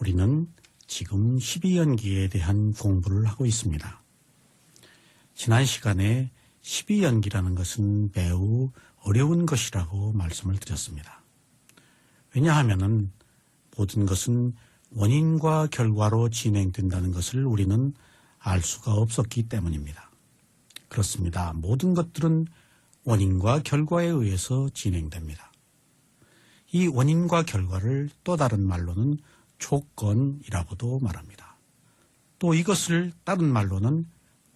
우리는 지금 12연기에 대한 공부를 하고 있습니다. 지난 시간에 12연기라는 것은 매우 어려운 것이라고 말씀을 드렸습니다. 왜냐하면 모든 것은 원인과 결과로 진행된다는 것을 우리는 알 수가 없었기 때문입니다. 그렇습니다. 모든 것들은 원인과 결과에 의해서 진행됩니다. 이 원인과 결과를 또 다른 말로는 조건이라고도 말합니다. 또 이것을 다른 말로는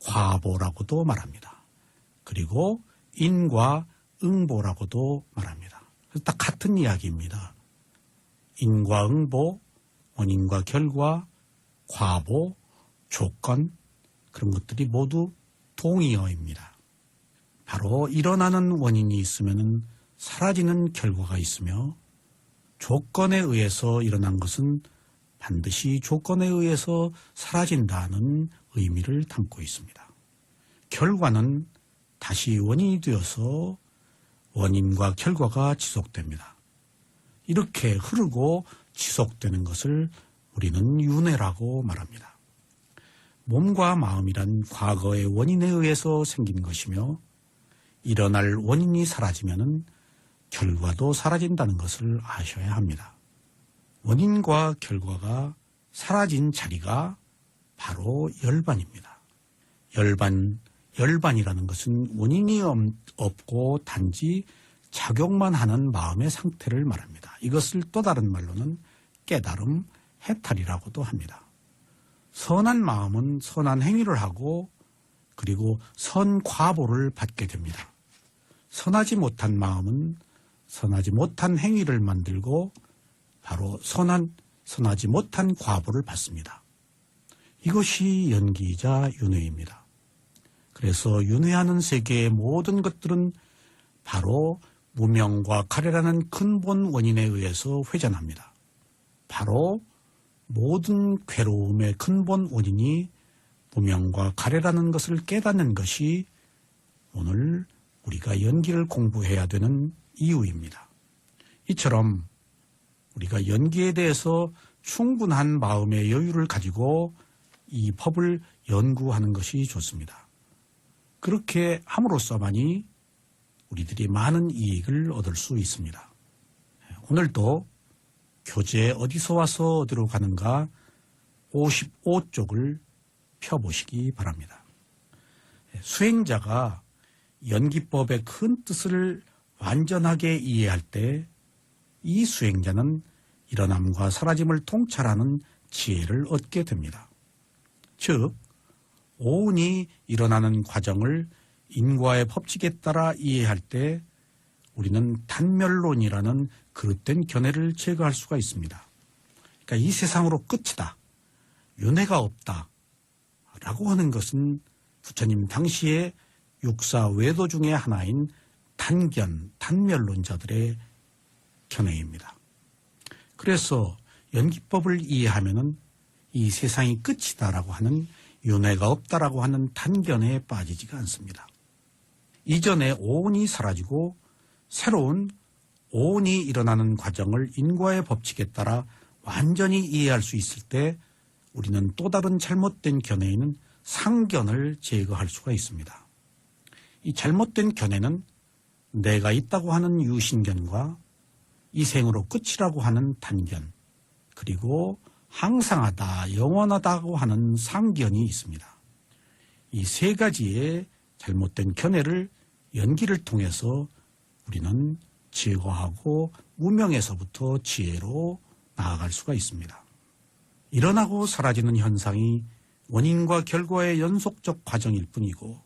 과보라고도 말합니다. 그리고 인과 응보라고도 말합니다. 그래서 딱 같은 이야기입니다. 인과 응보, 원인과 결과, 과보, 조건, 그런 것들이 모두 동의어입니다. 바로 일어나는 원인이 있으면 사라지는 결과가 있으며 조건에 의해서 일어난 것은 반드시 조건에 의해서 사라진다는 의미를 담고 있습니다. 결과는 다시 원인이 되어서 원인과 결과가 지속됩니다. 이렇게 흐르고 지속되는 것을 우리는 윤회라고 말합니다. 몸과 마음이란 과거의 원인에 의해서 생긴 것이며 일어날 원인이 사라지면 결과도 사라진다는 것을 아셔야 합니다. 원인과 결과가 사라진 자리가 바로 열반입니다. 열반이라는 것은 원인이 없고 단지 작용만 하는 마음의 상태를 말합니다. 이것을 또 다른 말로는 깨달음, 해탈이라고도 합니다. 선한 마음은 선한 행위를 하고 그리고 선과보를 받게 됩니다. 선하지 못한 마음은 선하지 못한 행위를 만들고 바로 선하지 못한 과보를 받습니다. 이것이 연기이자 윤회입니다. 그래서 윤회하는 세계의 모든 것들은 바로 무명과 가래라는 근본 원인에 의해서 회전합니다. 바로 모든 괴로움의 근본 원인이 무명과 가래라는 것을 깨닫는 것이 오늘 우리가 연기를 공부해야 되는 이유입니다. 이처럼 우리가 연기에 대해서 충분한 마음의 여유를 가지고 이 법을 연구하는 것이 좋습니다. 그렇게 함으로써만이 우리들이 많은 이익을 얻을 수 있습니다. 오늘도 교재 어디서 와서 어디로 가는가 55쪽을 펴보시기 바랍니다. 수행자가 연기법의 큰 뜻을 완전하게 이해할 때 이 수행자는 일어남과 사라짐을 통찰하는 지혜를 얻게 됩니다. 즉, 오온이 일어나는 과정을 인과의 법칙에 따라 이해할 때 우리는 단멸론이라는 그릇된 견해를 제거할 수가 있습니다. 그러니까 이 세상으로 끝이다, 윤회가 없다 라고 하는 것은 부처님 당시의 육사 외도 중의 하나인 단멸론자들의 견해입니다. 그래서 연기법을 이해하면은 이 세상이 끝이다라고 하는 윤회가 없다라고 하는 단견에 빠지지가 않습니다. 이전에 오온이 사라지고 새로운 오온이 일어나는 과정을 인과의 법칙에 따라 완전히 이해할 수 있을 때 우리는 또 다른 잘못된 견해에는 상견을 제거할 수가 있습니다. 이 잘못된 견해는 내가 있다고 하는 유신견과 이 생으로 끝이라고 하는 단견, 그리고 항상하다, 영원하다고 하는 상견이 있습니다. 이 세 가지의 잘못된 견해를 연기를 통해서 우리는 제거하고 무명에서부터 지혜로 나아갈 수가 있습니다. 일어나고 사라지는 현상이 원인과 결과의 연속적 과정일 뿐이고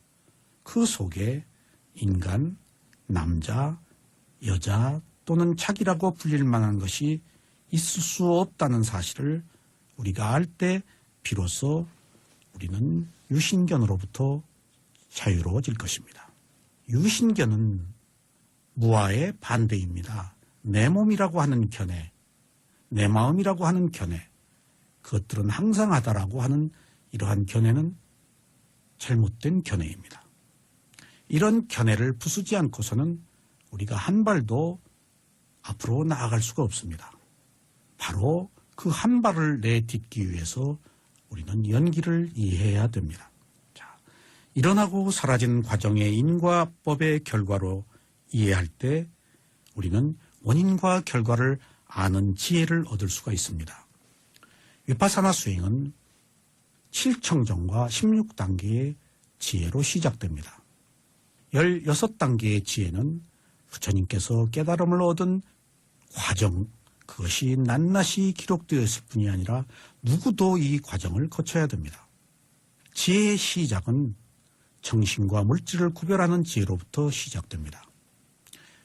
그 속에 인간, 남자, 여자 또는 착이라고 불릴 만한 것이 있을 수 없다는 사실을 우리가 알 때 비로소 우리는 유신견으로부터 자유로워질 것입니다. 유신견은 무아의 반대입니다. 내 몸이라고 하는 견해, 내 마음이라고 하는 견해, 그것들은 항상하다라고 하는 이러한 견해는 잘못된 견해입니다. 이런 견해를 부수지 않고서는 우리가 한 발도 앞으로 나아갈 수가 없습니다. 바로 그 한 발을 내딛기 위해서 우리는 연기를 이해해야 됩니다. 자, 일어나고 사라진 과정의 인과 법의 결과로 이해할 때 우리는 원인과 결과를 아는 지혜를 얻을 수가 있습니다. 위파사나 수행은 7청정과 16단계의 지혜로 시작됩니다. 16단계의 지혜는 부처님께서 깨달음을 얻은 과정, 그것이 낱낱이 기록되어 있을 뿐이 아니라 누구도 이 과정을 거쳐야 됩니다. 지혜의 시작은 정신과 물질을 구별하는 지혜로부터 시작됩니다.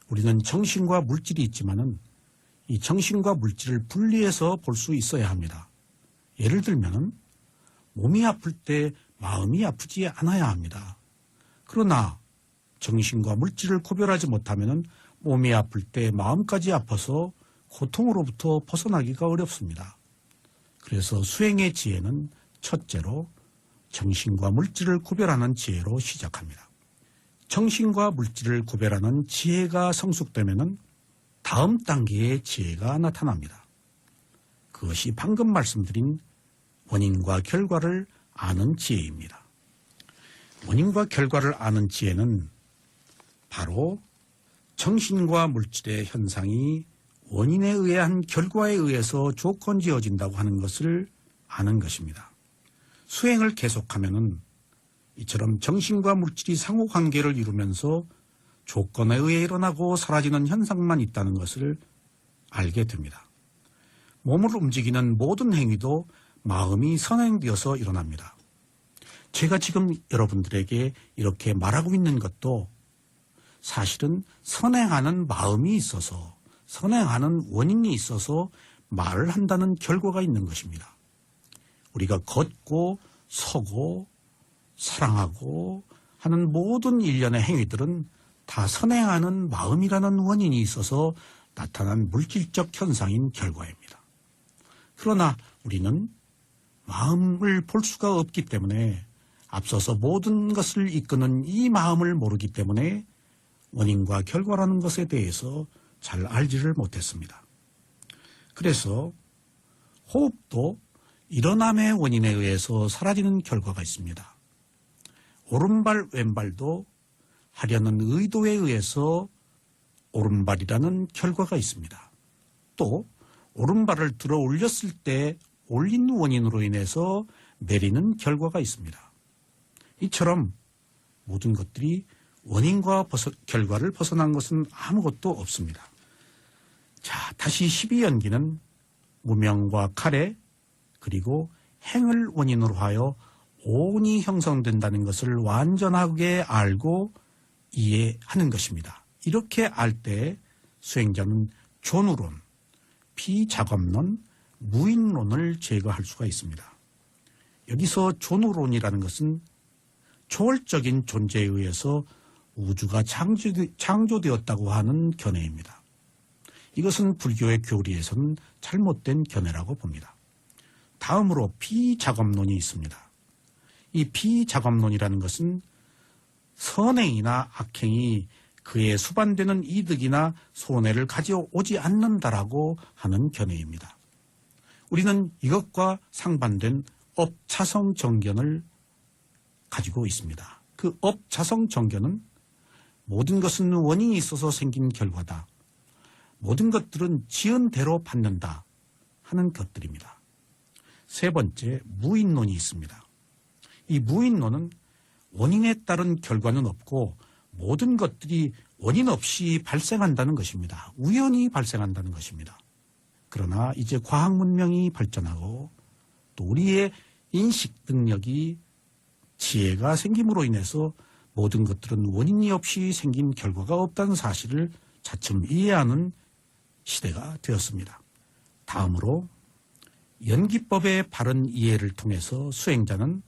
우리는 정신과 물질이 있지만은 이 정신과 물질을 분리해서 볼 수 있어야 합니다. 예를 들면은 몸이 아플 때 마음이 아프지 않아야 합니다. 그러나 정신과 물질을 구별하지 못하면은 몸이 아플 때 마음까지 아파서 고통으로부터 벗어나기가 어렵습니다. 그래서 수행의 지혜는 첫째로 정신과 물질을 구별하는 지혜로 시작합니다. 정신과 물질을 구별하는 지혜가 성숙되면은 다음 단계의 지혜가 나타납니다. 그것이 방금 말씀드린 원인과 결과를 아는 지혜입니다. 원인과 결과를 아는 지혜는 바로 정신과 물질의 현상이 원인에 의한 결과에 의해서 조건지어진다고 하는 것을 아는 것입니다. 수행을 계속하면은 이처럼 정신과 물질이 상호관계를 이루면서 조건에 의해 일어나고 사라지는 현상만 있다는 것을 알게 됩니다. 몸을 움직이는 모든 행위도 마음이 선행되어서 일어납니다. 제가 지금 여러분들에게 이렇게 말하고 있는 것도 사실은 선행하는 마음이 있어서, 선행하는 원인이 있어서 말을 한다는 결과가 있는 것입니다. 우리가 걷고 서고 사랑하고 하는 모든 일련의 행위들은 다 선행하는 마음이라는 원인이 있어서 나타난 물질적 현상인 결과입니다. 그러나 우리는 마음을 볼 수가 없기 때문에 앞서서 모든 것을 이끄는 이 마음을 모르기 때문에 원인과 결과라는 것에 대해서 잘 알지를 못했습니다. 그래서 호흡도 일어남의 원인에 의해서 사라지는 결과가 있습니다. 오른발 왼발도 하려는 의도에 의해서 오른발이라는 결과가 있습니다. 또 오른발을 들어 올렸을 때 올린 원인으로 인해서 내리는 결과가 있습니다. 이처럼 모든 것들이 원인과 결과를 벗어난 것은 아무것도 없습니다. 자, 다시 12연기는 무명과 칼에 그리고 행을 원인으로 하여 오온이 형성된다는 것을 완전하게 알고 이해하는 것입니다. 이렇게 알 때 수행자는 존우론, 비작업론, 무인론을 제거할 수가 있습니다. 여기서 존우론이라는 것은 초월적인 존재에 의해서 우주가 창조되었다고 하는 견해입니다. 이것은 불교의 교리에서는 잘못된 견해라고 봅니다. 다음으로 비작업론이 있습니다. 이 비작업론이라는 것은 선행이나 악행이 그에 수반되는 이득이나 손해를 가져오지 않는다라고 하는 견해입니다. 우리는 이것과 상반된 업차성 정견을 가지고 있습니다. 그 업차성 정견은 모든 것은 원인이 있어서 생긴 결과다. 모든 것들은 지은 대로 받는다 하는 것들입니다. 세 번째, 무인론이 있습니다. 이 무인론은 원인에 따른 결과는 없고 모든 것들이 원인 없이 발생한다는 것입니다. 우연히 발생한다는 것입니다. 그러나 이제 과학 문명이 발전하고 또 우리의 인식 능력이 지혜가 생김으로 인해서 모든 것들은 원인이 없이 생긴 결과가 없다는 사실을 차츰 이해하는 시대가 되었습니다. 다음으로 연기법의 바른 이해를 통해서 수행자는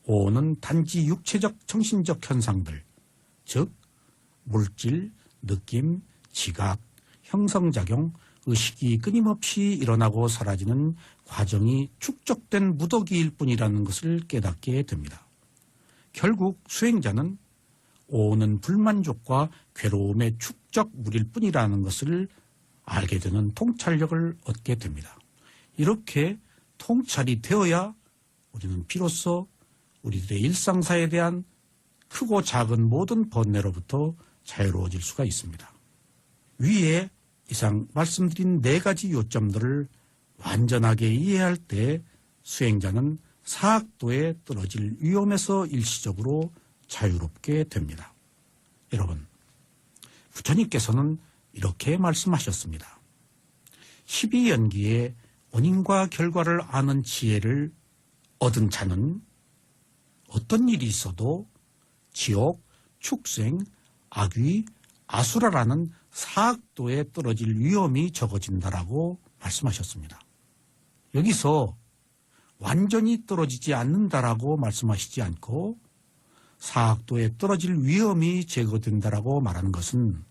오는 단지 육체적 정신적 현상들, 즉 물질, 느낌, 지각, 형성작용, 의식이 끊임없이 일어나고 사라지는 과정이 축적된 무더기일 뿐이라는 것을 깨닫게 됩니다. 결국 수행자는 오는 불만족과 괴로움의 축적물일 뿐이라는 것을 알게 되는 통찰력을 얻게 됩니다. 이렇게 통찰이 되어야 우리는 비로소 우리들의 일상사에 대한 크고 작은 모든 번뇌로부터 자유로워질 수가 있습니다. 위에 이상 말씀드린 4가지 요점들을 완전하게 이해할 때 수행자는 사학도에 떨어질 위험에서 일시적으로 자유롭게 됩니다. 여러분, 부처님께서는 이렇게 말씀하셨습니다. 12연기에 원인과 결과를 아는 지혜를 얻은 자는 어떤 일이 있어도 지옥, 축생, 악귀, 아수라라는 사학도에 떨어질 위험이 적어진다라고 말씀하셨습니다. 여기서 완전히 떨어지지 않는다라고 말씀하시지 않고 사학도에 떨어질 위험이 제거된다라고 말하는 것은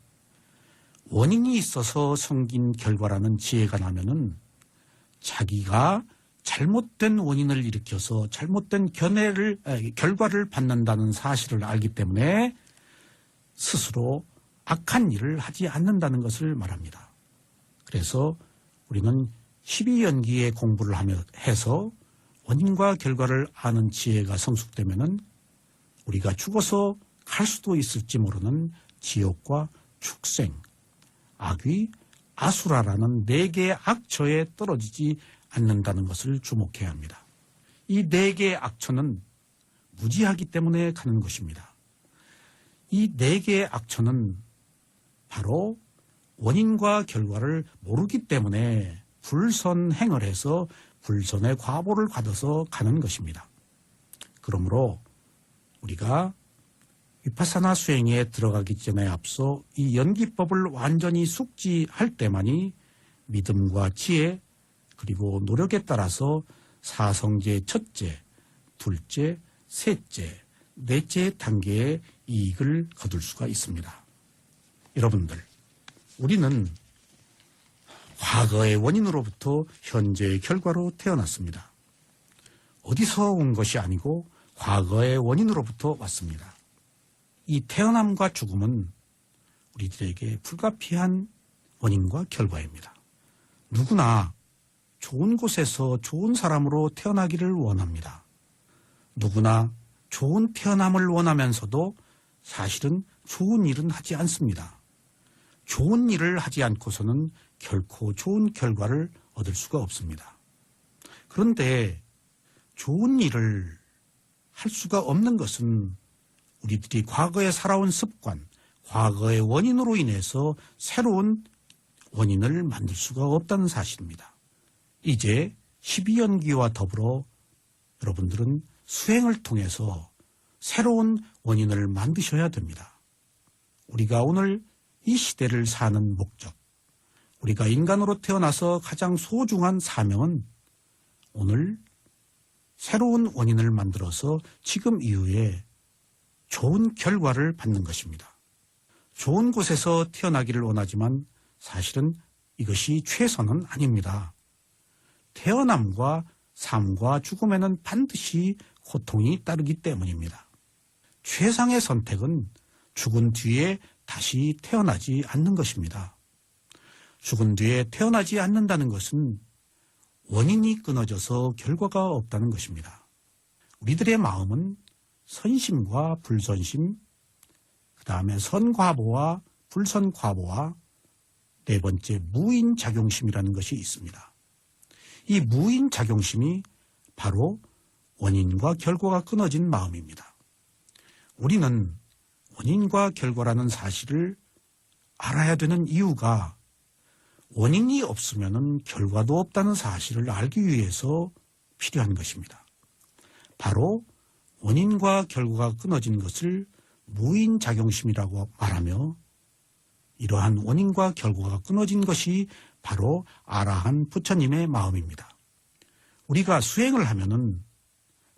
원인이 있어서 생긴 결과라는 지혜가 나면은 자기가 잘못된 원인을 일으켜서 잘못된 결과를 받는다는 사실을 알기 때문에 스스로 악한 일을 하지 않는다는 것을 말합니다. 그래서 우리는 12연기의 공부를 해서 원인과 결과를 아는 지혜가 성숙되면은 우리가 죽어서 갈 수도 있을지 모르는 지옥과 축생, 악귀, 아수라라는 4개의 악처에 떨어지지 않는다는 것을 주목해야 합니다. 이 4개의 악처는 무지하기 때문에 가는 것입니다. 이 4개의 악처는 바로 원인과 결과를 모르기 때문에 불선행을 해서 불선의 과보를 받아서 가는 것입니다. 그러므로 우리가 위파사나 수행에 들어가기 전에 앞서 이 연기법을 완전히 숙지할 때만이 믿음과 지혜 그리고 노력에 따라서 사성제 첫째, 둘째, 셋째, 넷째 단계의 이익을 거둘 수가 있습니다. 여러분들, 우리는 과거의 원인으로부터 현재의 결과로 태어났습니다. 어디서 온 것이 아니고 과거의 원인으로부터 왔습니다. 이 태어남과 죽음은 우리들에게 불가피한 원인과 결과입니다. 누구나 좋은 곳에서 좋은 사람으로 태어나기를 원합니다. 누구나 좋은 태어남을 원하면서도 사실은 좋은 일은 하지 않습니다. 좋은 일을 하지 않고서는 결코 좋은 결과를 얻을 수가 없습니다. 그런데 좋은 일을 할 수가 없는 것은 우리들이 과거에 살아온 습관, 과거의 원인으로 인해서 새로운 원인을 만들 수가 없다는 사실입니다. 이제 12연기와 더불어 여러분들은 수행을 통해서 새로운 원인을 만드셔야 됩니다. 우리가 오늘 이 시대를 사는 목적, 우리가 인간으로 태어나서 가장 소중한 사명은 오늘 새로운 원인을 만들어서 지금 이후에 좋은 결과를 받는 것입니다. 좋은 곳에서 태어나기를 원하지만 사실은 이것이 최선은 아닙니다. 태어남과 삶과 죽음에는 반드시 고통이 따르기 때문입니다. 최상의 선택은 죽은 뒤에 다시 태어나지 않는 것입니다. 죽은 뒤에 태어나지 않는다는 것은 원인이 끊어져서 결과가 없다는 것입니다. 우리들의 마음은 선심과 불선심, 그 다음에 선과보와 불선과보와 4번째 무인작용심이라는 것이 있습니다. 이 무인작용심이 바로 원인과 결과가 끊어진 마음입니다. 우리는 원인과 결과라는 사실을 알아야 되는 이유가 원인이 없으면 결과도 없다는 사실을 알기 위해서 필요한 것입니다. 바로 원인과 결과가 끊어진 것을 무인작용심이라고 말하며 이러한 원인과 결과가 끊어진 것이 바로 아라한 부처님의 마음입니다. 우리가 수행을 하면은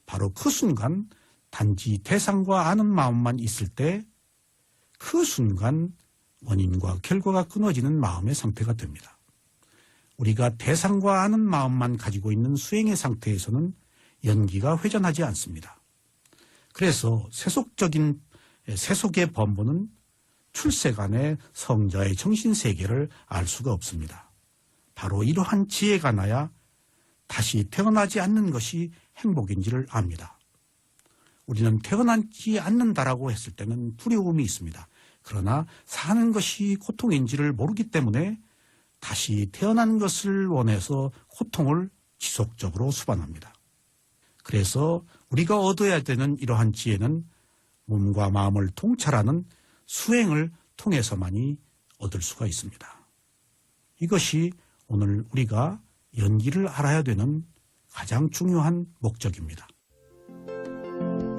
바로 그 순간 단지 대상과 아는 마음만 있을 때 그 순간 원인과 결과가 끊어지는 마음의 상태가 됩니다. 우리가 대상과 아는 마음만 가지고 있는 수행의 상태에서는 연기가 회전하지 않습니다. 그래서 세속의 범보는 출세간의 성자의 정신세계를 알 수가 없습니다. 바로 이러한 지혜가 나야 다시 태어나지 않는 것이 행복인지를 압니다. 우리는 태어나지 않는다라고 했을 때는 두려움이 있습니다. 그러나 사는 것이 고통인지를 모르기 때문에 다시 태어나는 것을 원해서 고통을 지속적으로 수반합니다. 그래서 우리가 얻어야 되는 이러한 지혜는 몸과 마음을 통찰하는 수행을 통해서만이 얻을 수가 있습니다. 이것이 오늘 우리가 연기를 알아야 되는 가장 중요한 목적입니다.